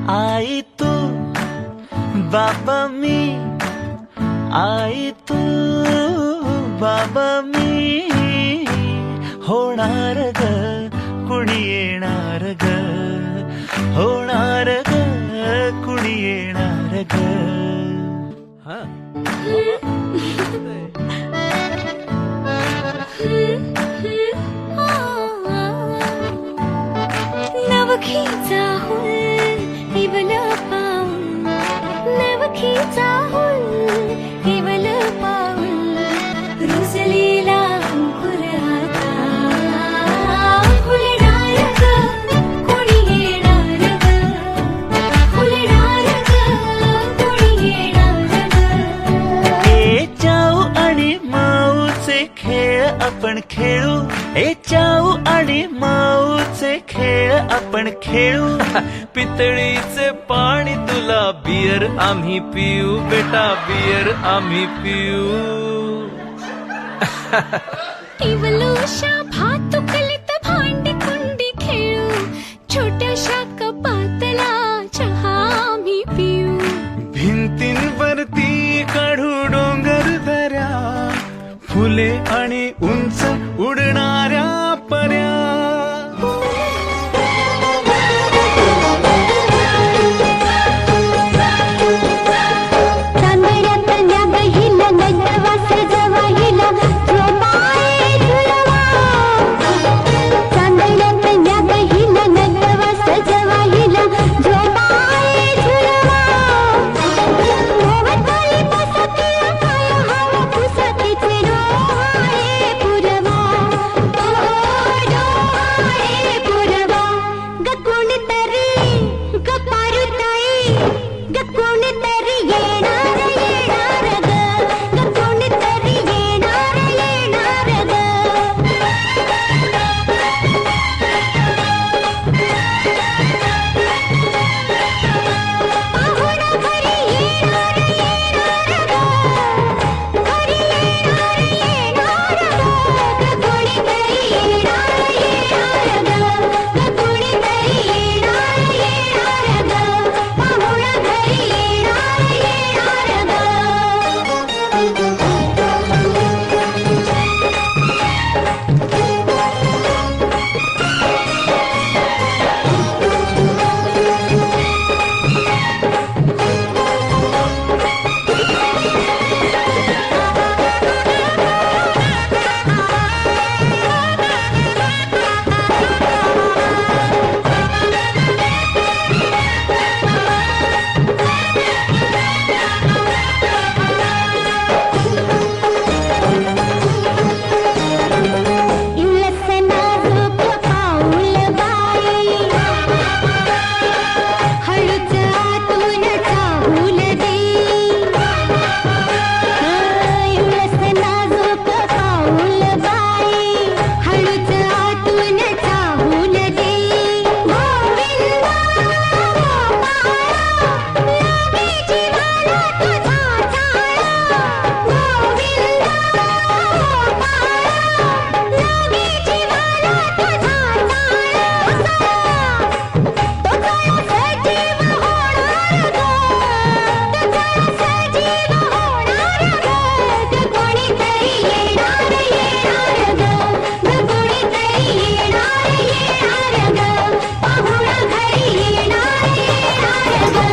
आई तू बाबा मी, आई तू बाबा मी, होणार ग कुणी येणार ग, होणार ग कुणी येणार ग. नवखीचा हुल इवल पाऊल, नवखीचा हुल इवल पाऊल, रुजलेला अंकुर आता फुलणार ग कोणी येणार ग, फुलणार ग कोणी येणार ग. ए चाऊ आणि माऊचे खेळ आपण खेळू, ए चाऊ आणि माऊचे खेळ आपण खेळू. पितळीचे पाणी तुला, बियर आम्ही पिऊ बेटा, बियर आम्ही पिऊ. इवलूशा भातुकलीत भांडी कुंडी खेळू, छोट्याशा कपातला चहा आम्ही पिऊ. भिंतींवरती काढू आम्ही उंच उडणाऱ्या पऱ्या. चांदण्यातल्या बहिला नटवा सजवाहिला झोपाळे झुलवा. चांदण्यातल्या बहिला नटवा सजवाहिला झोपाळे झुलवा. भोवताली बसती काय हवा पुसतीचे डोहाळे पुरवा. डोहाळे पुरवा. ग कोणीतरी ग पारुताई ग कोणीतरी येणार येणार ग. ग कोणीतरी येणार येणार ग. पाहुणा घरी येणार येणार ग. घरी येणार येणार ग. ग कोणीतरी येणार येणार ग. ग कोणीतरी येणार येणार ग. पाहुणा घरी येणार येणार ग. इवलस नाजूक पाऊल बाई हळूच आतून चाहूल दे. इवलस नाजूक पाऊल बाई हळूच आतून चाहूल दे. गोविंदा लागे जीवाला तुझा चाळा. गोविंदा लागे जीवाला तुझा चाळा. तो चाळा सजीव होणार ग. तो चाळा सजीव होणार ग. ग कोणीतरी येणार येणार ग. ग कोणीतरी येणार येणार ग. पाहुणा घरी येणार येणार ग.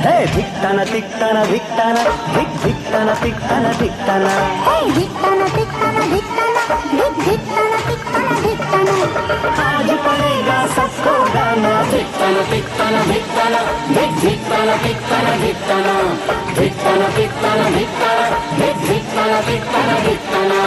हे धिकताना तिकताना धिकताना धिक धिकताना तिकताना धिकताना. धिकताना धिकताना धिकताना धिक धिकताना धिकताना धिकताना. आज पडेगा सबको गाना. धिकताना तिकताना धिकताना धिक धिकताना तिकताना धिकताना. धिकताना तिकताना धिकताना धिक धिकताना तिकताना धिकताना.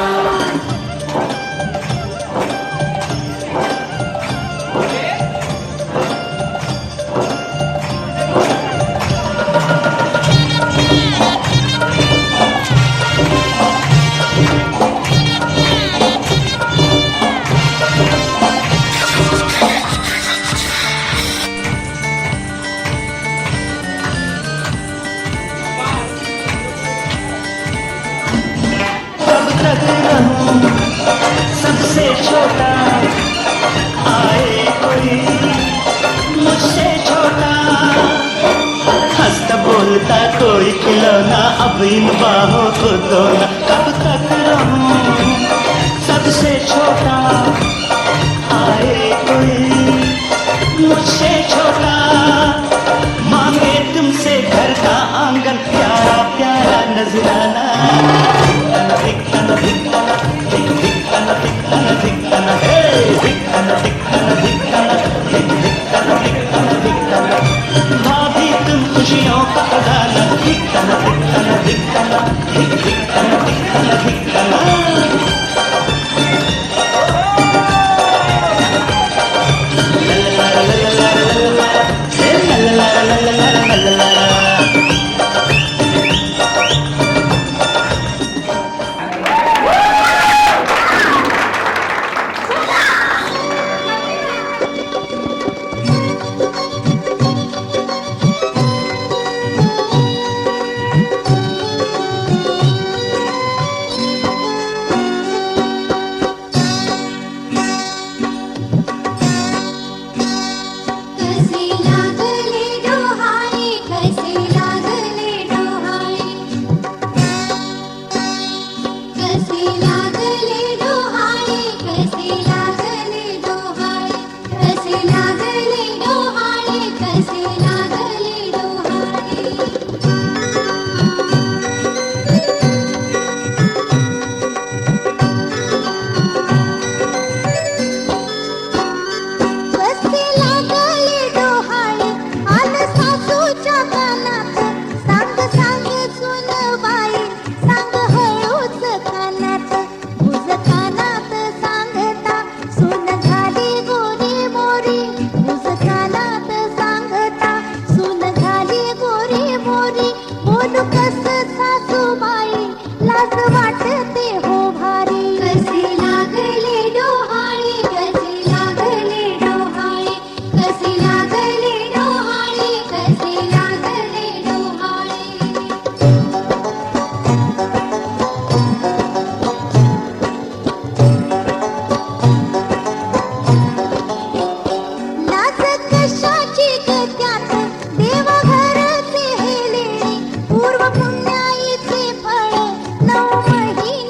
कब तक रहूं सबसे छोटा. आए कोई मुझसे छोटा. हंसता बोलता कोई खिलौना अब इन बाहों को दो ना. कब तक रहूं सबसे छोटा. आए कोई मुझसे छोटा. मांगे तुमसे घर का आंगन प्यारा प्यारा नजराना. धिकताना धिकताना धिक धिकताना धिकताना धिकताना. हे धिकताना धिकताना धिकताना धिक धिकताना धिकताना धिकताना. भाभी तुम खुशियों का खजाना. धिकताना धिकताना धिकताना धिक धिकताना धिकताना धिकताना. लाज वाटते हो भारी. कसे लागले डोहाळे, कसे लागले डोहाळे, कसे लागले डोहाळे, कसे लागले डोहाळे. लाज कशाची ग त्यात देवघरचे हे लेणे. पूर्व पुण्याईचे फळ 9 महिने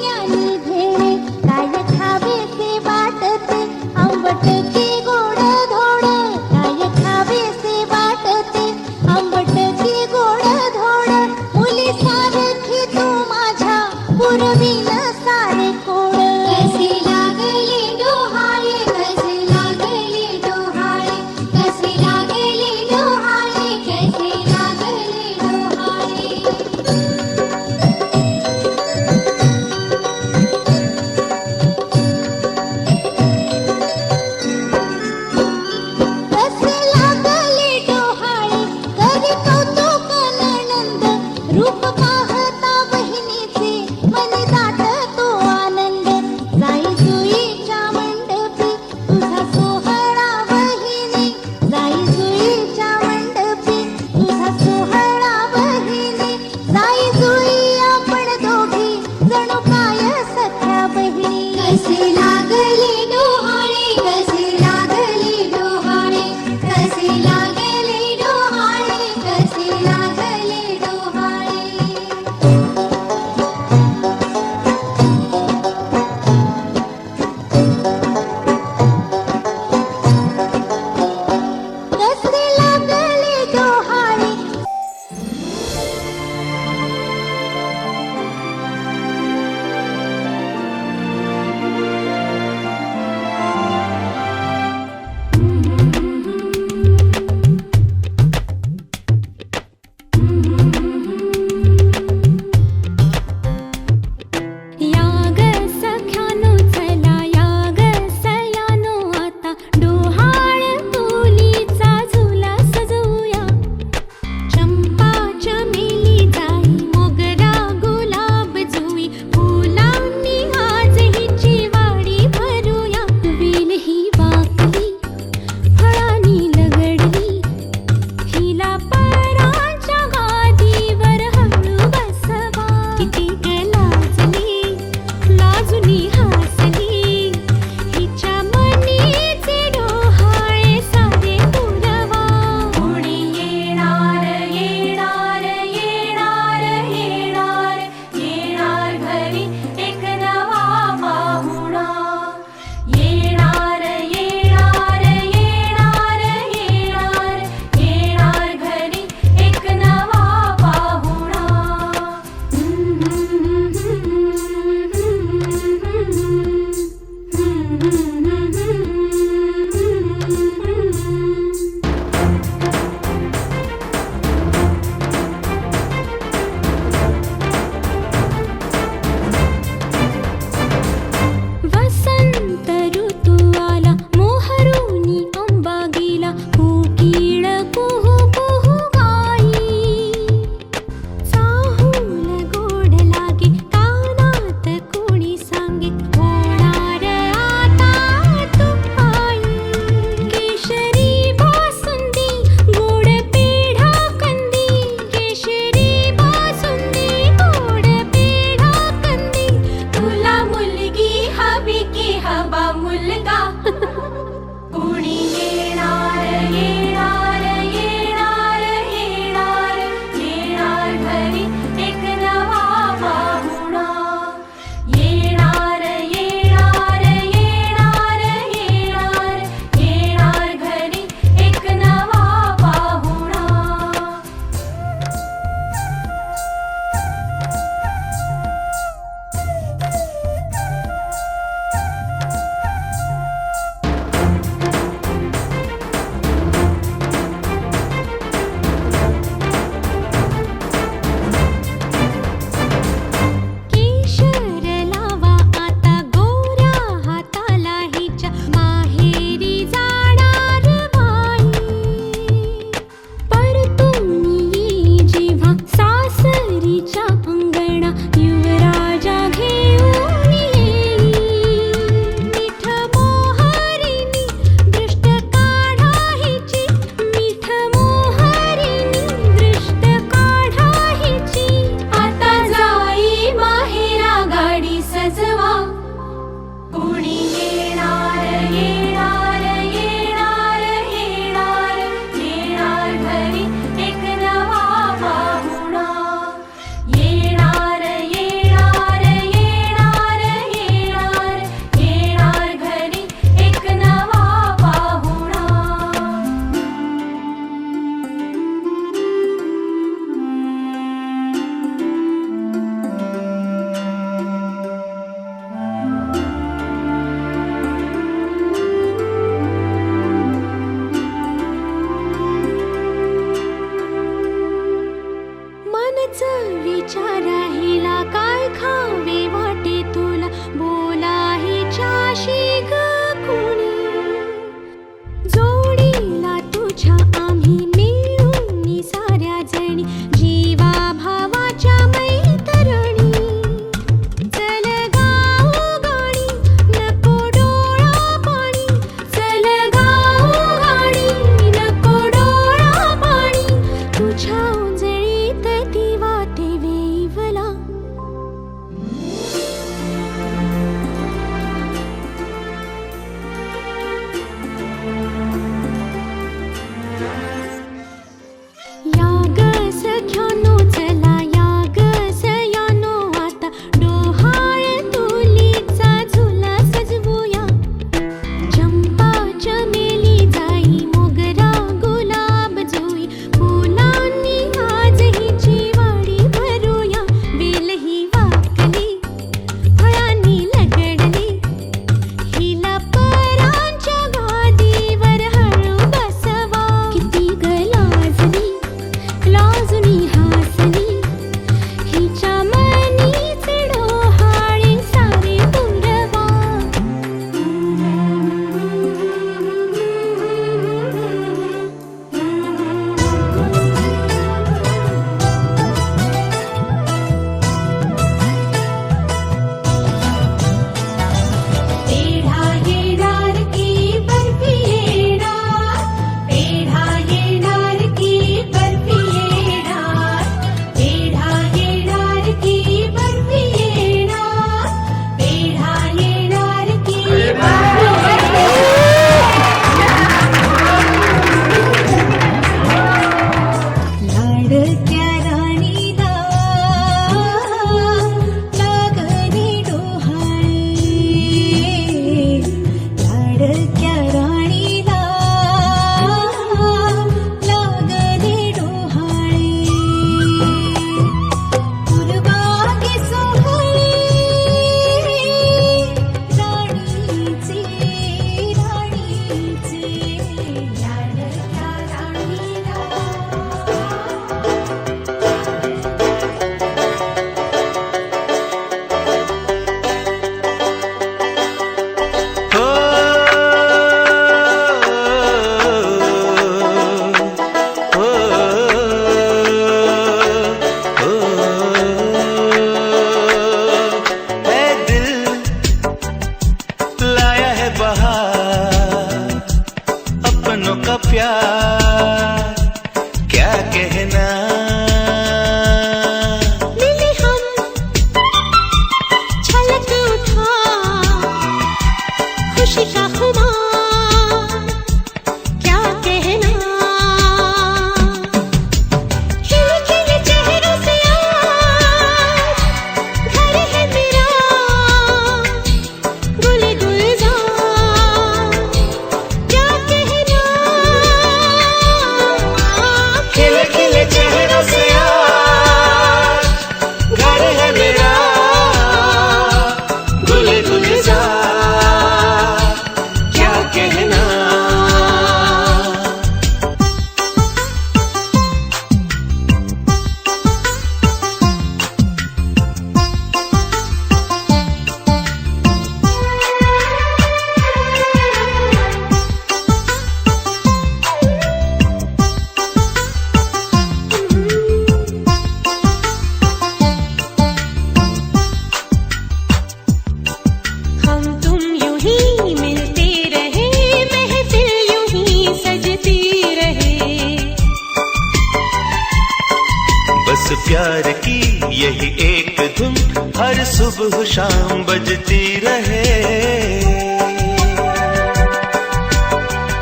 हर सुबह शाम बजती रहे।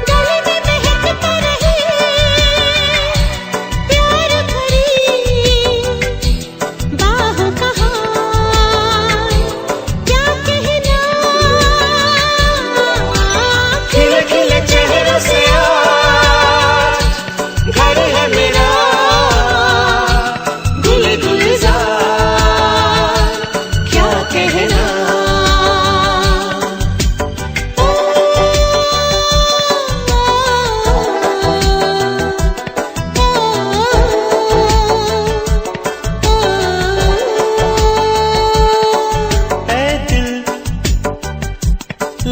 गले में महकता रहे प्यार भरी बाहों का हार, क्या कहना। खिले खिले चेहरों से आज घर है मेरा, गुल गुलजार क्या कहना। ऐ दिल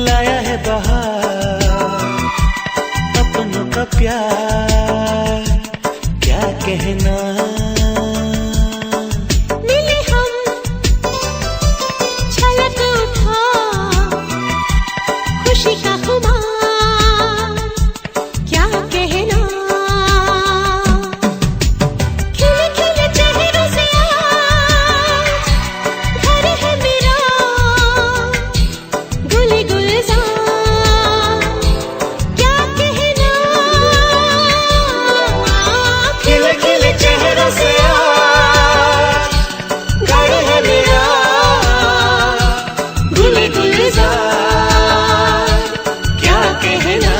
लाया है बहार, अपनों का प्यार क्या कहना। मिले हम छलक उठा खुशी का खुमार, क्या कहना। खिले खिले चेहरों से आज घर है मेरा, गुल गुलजार क्या कहना। खिले खिले चेहरों से आज घर है मेरा, गुल गुलजार क्या कहना।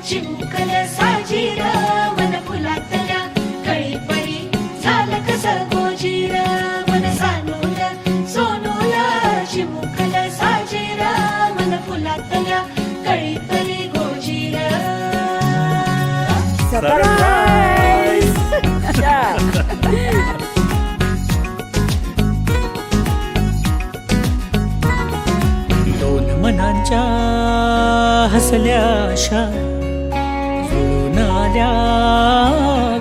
चिमुकल साजीर मन फुलातल्या कळीपरी झालं कसं गोजीर मन सानूल सोनूल चिमुकल साजीर मन फुलातल्या कळीपरी गोजीर. दोन मनांच्या हसल्या आशा जुळून आल्या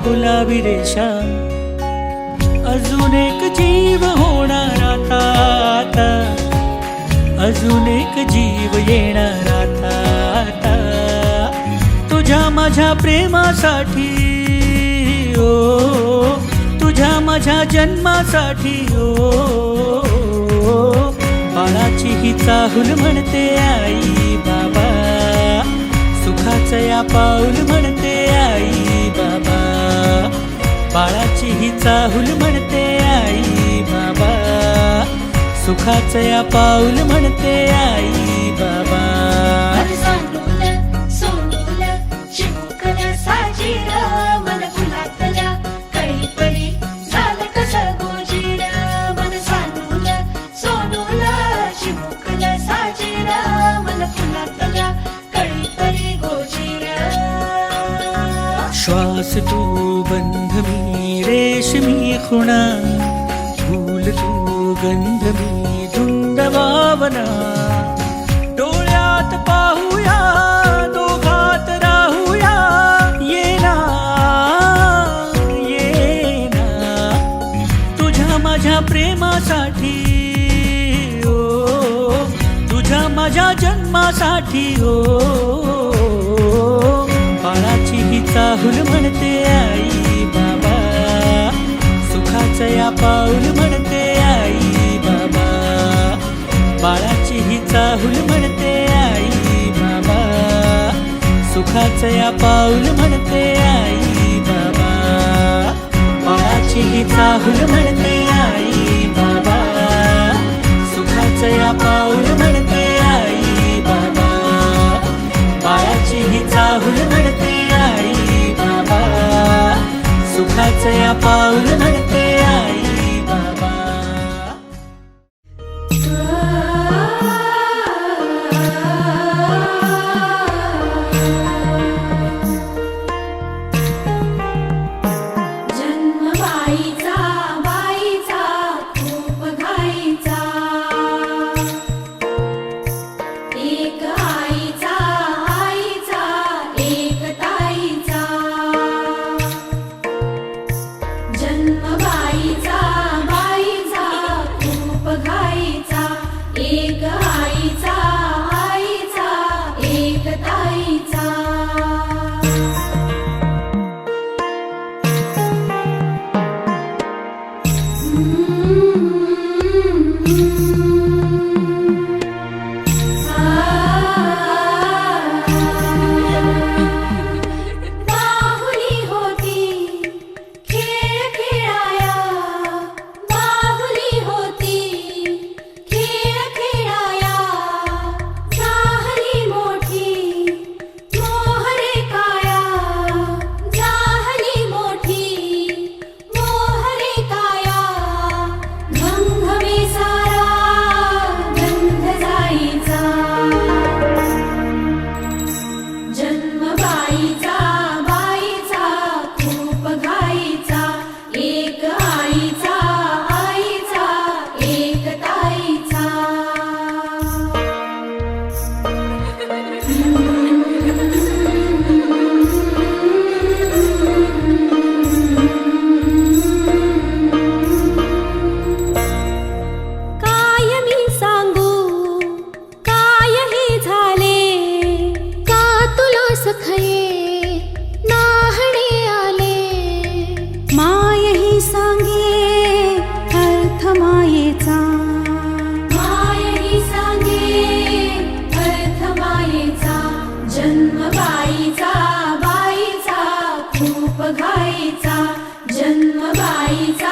गुलाबी रेषा, अजून एक जीव होणार आता आता, अजून एक जीव येणार आता आता, तुझ्या माझ्या प्रेमासाठी ओ, तुझ्या माझ्या जन्मासाठी ओ, बाळाची ही चाहूल म्हणते आई बाबा, सुखाचं या पाऊल म्हणते आई बाबा, बाळाची ही चाहूल म्हणते आई बाबा, सुखाचं या पाऊल म्हणते आई बाबा. मन सानूल सोनूल चिमुकल साजीर मन फुलातल्या कळीपरी झालं कसं गोजीर. मन सानूल सोनूल चिमुकल साजीर मन फुलातल्या कळीपरी गोजीर. श्वास तू बंध मी रेशमी खुणा, फूल तू गंध मी धुंद भावना, डोळ्यात पाहूया दोघात राहूया, ये ना ये ना, तुझ्या माझ्या प्रेमासाठी ओ, तुझ्या माझ्या जन्मासाठी ओ, बाळाची ही चाहूल म्हणते आई बाबा, सुखाचं या पाऊल म्हणते आई बाबा, बाळाची ही चाहूल म्हणते आई बाबा, सुखाचं या पाऊल म्हणते आई बाबा, बाळाची ही चाहूल म्हणते आई बाबा, सुखाचं या पाऊल म्हणते आई बाबा, बाळाची ही चाहूल म्हणते आई बाबा, सुखाचं या पाऊल म्हणते आई बाबा. बाईचा बाईचा खूप घाईचा एक आईचा आईचा एक ताईचा काय मी सांगू काय हे झाले का तुला सखये नाहणे आले माय ही सांगे अर्थ मायेचा माय ही सांगे अर्थ मायेचा जन्म बाईचा बाईचा खूप घाईचा जन्म बाईचा